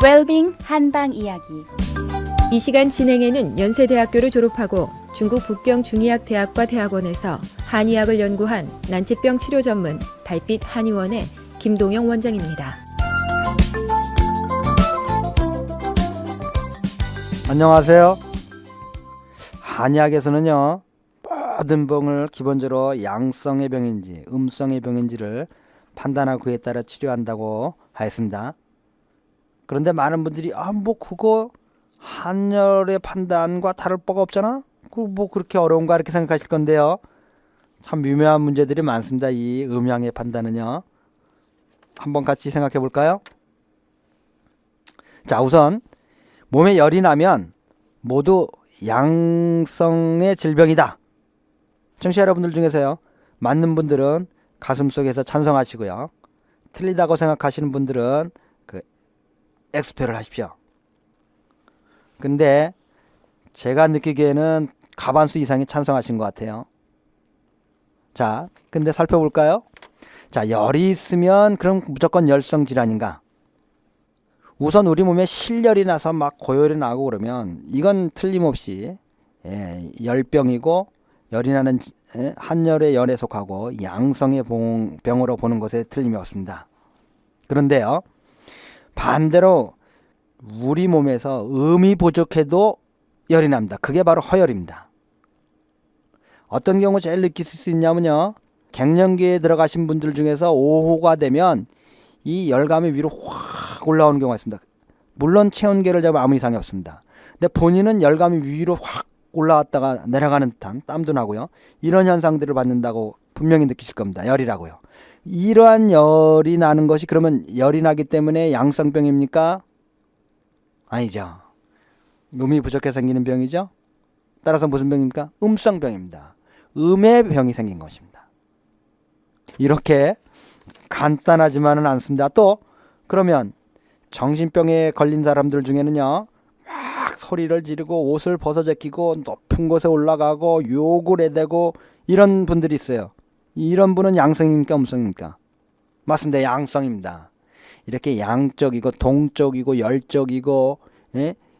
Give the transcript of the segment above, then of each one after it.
웰빙 한방 이야기. 이 시간 진행에는 연세대학교를 졸업하고 중국 북경 중의학대학과 대학원에서 한의학을 연구한 난치병 치료 전문 달빛 한의원의 김동영 원장입니다. 안녕하세요. 한의학에서는요, 모든 병을 기본적으로 양성의 병인지 음성의 병인지를 판단하고 그에 따라 치료한다고 하였습니다. 그런데 많은 분들이 그거 한열의 판단과 다를 바가 없잖아? 그렇게 어려운가 이렇게 생각하실 건데요. 참 미묘한 문제들이 많습니다. 이 음양의 판단은요. 한번 같이 생각해 볼까요? 자, 우선 몸에 열이 나면 모두 양성의 질병이다. 청취자 여러분들 중에서요, 맞는 분들은 가슴속에서 찬성하시고요, 틀리다고 생각하시는 분들은 X표를 하십시오. 근데 제가 느끼기에는 과반수 이상이 찬성하신 것 같아요. 자, 근데 살펴볼까요? 자, 열이 있으면 그럼 무조건 열성 질환인가? 우선 우리 몸에 실열이 나서 막 고열이 나고 그러면 이건 틀림없이 열병이고, 열이 나는 한열의 열에 속하고 양성의 병으로 보는 것에 틀림이 없습니다. 그런데요, 반대로 우리 몸에서 음이 부족해도 열이 납니다. 그게 바로 허열입니다. 어떤 경우 제일 느낄 수 있냐면요, 갱년기에 들어가신 분들 중에서 오후가 되면 이 열감이 위로 확 올라오는 경우가 있습니다. 물론 체온계를 잡으면 아무 이상이 없습니다. 근데 본인은 열감이 위로 확 올라왔다가 내려가는 듯한 땀도 나고요, 이런 현상들을 받는다고 분명히 느끼실 겁니다. 열이라고요. 이러한 열이 나는 것이 그러면 열이 나기 때문에 양성병입니까? 아니죠. 음이 부족해 생기는 병이죠. 따라서 무슨 병입니까? 음성병입니다. 음의 병이 생긴 것입니다. 이렇게 간단하지만은 않습니다. 또 그러면 정신병에 걸린 사람들 중에는요, 막 소리를 지르고 옷을 벗어 제끼고 높은 곳에 올라가고 욕을 해대고 이런 분들이 있어요. 이런 분은 양성입니까? 음성입니까? 맞습니다. 양성입니다. 이렇게 양적이고 동적이고 열적이고,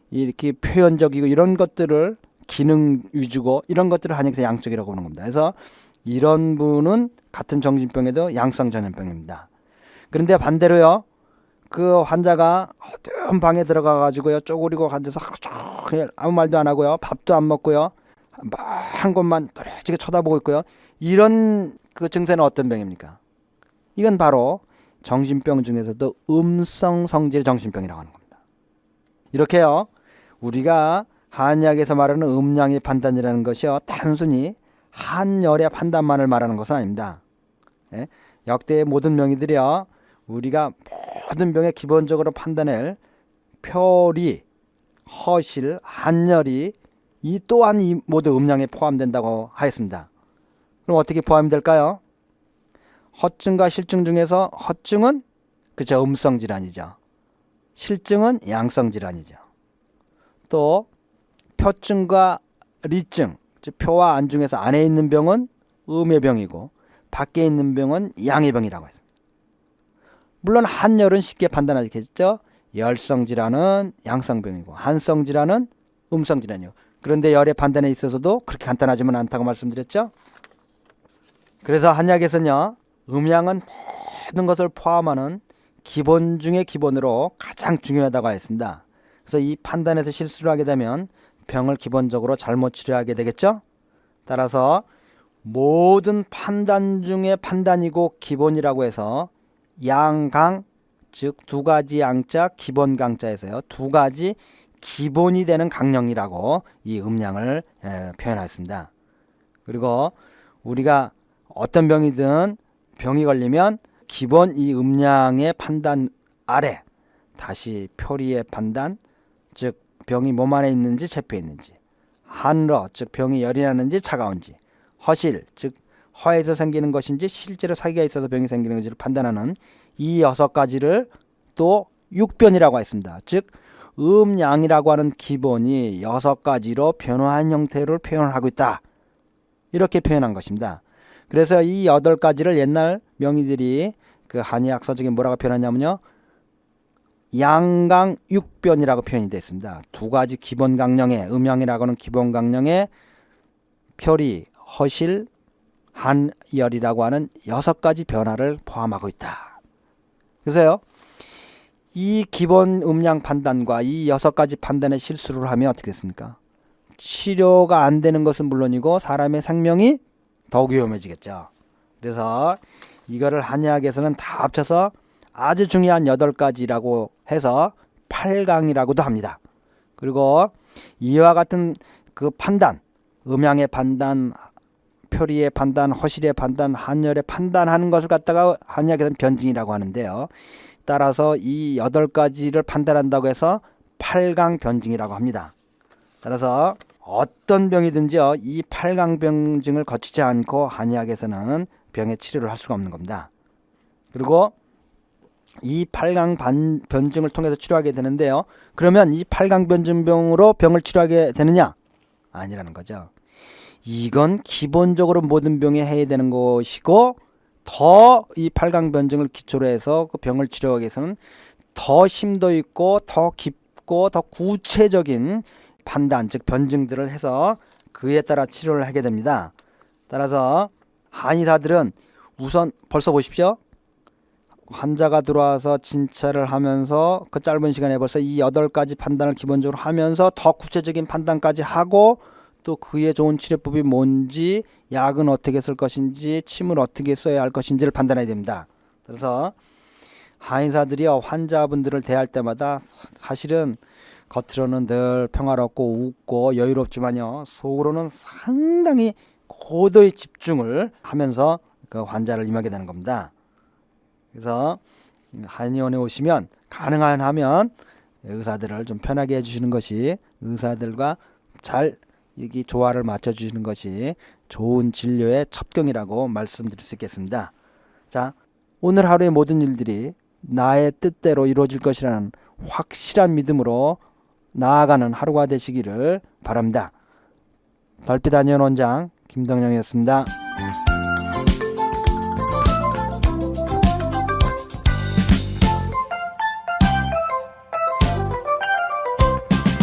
이렇게 표현적이고 이런 것들을 기능 위주고 이런 것들을 한약에서 양적이라고 보는 겁니다. 그래서 이런 분은 같은 정신병에도 양성 전염병입니다. 그런데 반대로요, 그 환자가 어두운 방에 들어가 가지고요, 쪼그리고 앉아서 하루 종일 아무 말도 안 하고요, 밥도 안 먹고요, 한 곳만 또렷하게 쳐다보고 있고요, 이런 그 증세는 어떤 병입니까? 이건 바로 정신병 중에서도 음성 성질 정신병이라고 하는 겁니다. 이렇게요, 우리가 한의학에서 말하는 음양의 판단이라는 것이요, 단순히 한열의 판단만을 말하는 것은 아닙니다. 역대의 모든 명의들이요, 우리가 모든 병에 기본적으로 판단할 표리, 허실, 한열이 이 또한 이 모두 음양에 포함된다고 하였습니다. 그럼 어떻게 포함이 될까요? 허증과 실증 중에서 허증은 그죠, 음성 질환이죠. 실증은 양성 질환이죠. 또 표증과 리증, 즉 표와 안 중에서 안에 있는 병은 음의 병이고 밖에 있는 병은 양의 병이라고 했습니다. 물론 한열은 쉽게 판단하겠죠. 열성 질환은 양성병이고 한성 질환은 음성 질환이요. 그런데 열의 판단에 있어서도 그렇게 간단하지만 않다고 말씀드렸죠. 그래서 한약에서는요, 음양은 모든 것을 포함하는 기본 중의 기본으로 가장 중요하다고 했습니다. 그래서 이 판단에서 실수를 하게 되면 병을 기본적으로 잘못 치료하게 되겠죠. 따라서 모든 판단 중에 판단이고 기본이라고 해서 양강, 즉 두 가지 양자 기본 강자에서요, 두 가지 기본이 되는 강령이라고 이 음양을 표현했습니다. 그리고 우리가 어떤 병이든 병이 걸리면 기본 이 음양의 판단 아래 다시 표리의 판단, 즉 병이 몸 안에 있는지 체표에 있는지, 한러, 즉 병이 열이 나는지 차가운지, 허실, 즉 허에서 생기는 것인지 실제로 사기가 있어서 병이 생기는 것인지를 판단하는 이 6가지를 또 육변이라고 했습니다. 즉 음양이라고 하는 기본이 6가지로 변화한 형태를 표현하고 있다, 이렇게 표현한 것입니다. 그래서 이 8가지를 옛날 명의들이 그 한의학 서적에 뭐라고 표현하냐면요, 양강육변이라고 표현이 되어 있습니다. 두 가지 기본 강령에, 음양이라고 하는 기본 강령에 표리, 허실, 한열이라고 하는 6가지 변화를 포함하고 있다. 그래서요, 이 기본 음양 판단과 이 6가지 판단의 실수를 하면 어떻게 됐습니까? 치료가 안 되는 것은 물론이고 사람의 생명이 더욱 위험해지겠죠. 그래서 이거를 한의학에서는 다 합쳐서 아주 중요한 8가지라고 해서 8강이라고도 합니다. 그리고 이와 같은 그 판단, 음양의 판단, 표리의 판단, 허실의 판단, 한열의 판단하는 것을 갖다가 한의학에서는 변증이라고 하는데요. 따라서 이 8가지를 판단한다고 해서 8강 변증이라고 합니다. 따라서 어떤 병이든지요, 이 8강 변증을 거치지 않고 한의학에서는 병의 치료를 할 수가 없는 겁니다. 그리고 이 8강 변증을 통해서 치료하게 되는데요. 그러면 이 8강 변증병으로 병을 치료하게 되느냐? 아니라는 거죠. 이건 기본적으로 모든 병에 해야 되는 것이고, 더 이 8강 변증을 기초로 해서 그 병을 치료하기 위해서는 더 심도 있고 더 깊고 더 구체적인 판단, 즉 변증들을 해서 그에 따라 치료를 하게 됩니다. 따라서 한의사들은 우선 벌써 보십시오. 환자가 들어와서 진찰을 하면서 그 짧은 시간에 벌써 이 8가지 판단을 기본적으로 하면서 더 구체적인 판단까지 하고, 또 그에 좋은 치료법이 뭔지, 약은 어떻게 쓸 것인지, 침을 어떻게 써야 할 것인지를 판단해야 됩니다. 그래서 한의사들이요, 환자분들을 대할 때마다 사실은 겉으로는 늘 평화롭고 웃고 여유롭지만요, 속으로는 상당히 고도의 집중을 하면서 그 환자를 임하게 되는 겁니다. 그래서 한의원에 오시면 가능한 하면 의사들을 좀 편하게 해주시는 것이, 의사들과 잘 여기 조화를 맞춰주시는 것이 좋은 진료의 첩경이라고 말씀드릴 수 있겠습니다. 자, 오늘 하루의 모든 일들이 나의 뜻대로 이루어질 것이라는 확실한 믿음으로 나아가는 하루가 되시기를 바랍니다. 달빛 한의원 원장 김동영이었습니다.